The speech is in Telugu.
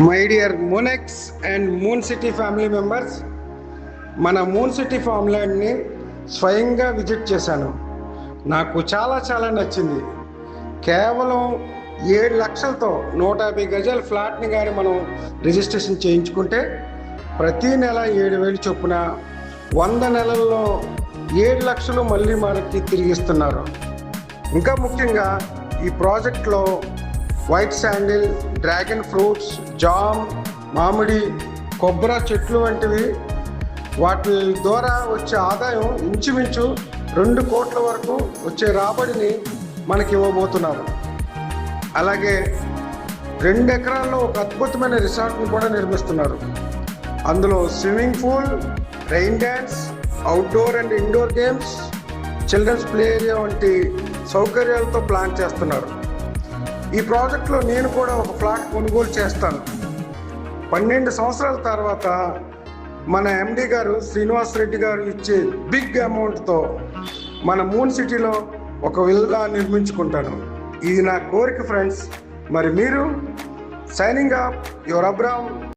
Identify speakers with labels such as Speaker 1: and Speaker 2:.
Speaker 1: My dear Moonex and moon city family members, మన మూన్ సిటీ ఫామ్ ల్యాండ్ని స్వయంగా విజిట్ చేశాను. నాకు చాలా నచ్చింది. కేవలం 7 లక్షలతో 150 గజాల ఫ్లాట్ని కానీ మనం రిజిస్ట్రేషన్ చేయించుకుంటే ప్రతి నెల 7,000 చొప్పున 100 నెలల్లో 7 లక్షలు మళ్ళీ మనకి తిరిగిస్తున్నారు. ఇంకా ముఖ్యంగా ఈ ప్రాజెక్ట్లో white sandal, dragon fruits, jam, మామిడి, కొబ్బరి చెట్లు వంటివి వాటి ద్వారా వచ్చే ఆదాయం ఇంచుమించు 2 కోట్ల వరకు వచ్చే రాబడిని మనకి ఇవ్వబోతున్నారు. అలాగే 2 ఎకరాల్లో ఒక అద్భుతమైన రిసార్ట్ని కూడా నిర్మిస్తున్నారు. అందులో swimming pool, rain dance, outdoor and indoor games, children's play area వంటి సౌకర్యాలతో ప్లాన్ చేస్తున్నారు. ఈ ప్రాజెక్ట్లో నేను కూడా ఒక ఫ్లాట్ కొనుగోలు చేస్తాను. 12 సంవత్సరాల తర్వాత మన ఎండి గారు శ్రీనివాస్ రెడ్డి గారు ఇచ్చే బిగ్ అమౌంట్తో మన మూన్ సిటీలో ఒక విల్లా నిర్మించుకుంటాను. ఇది నా కోరిక ఫ్రెండ్స్. మరి మీరు? Signing off, your Abram.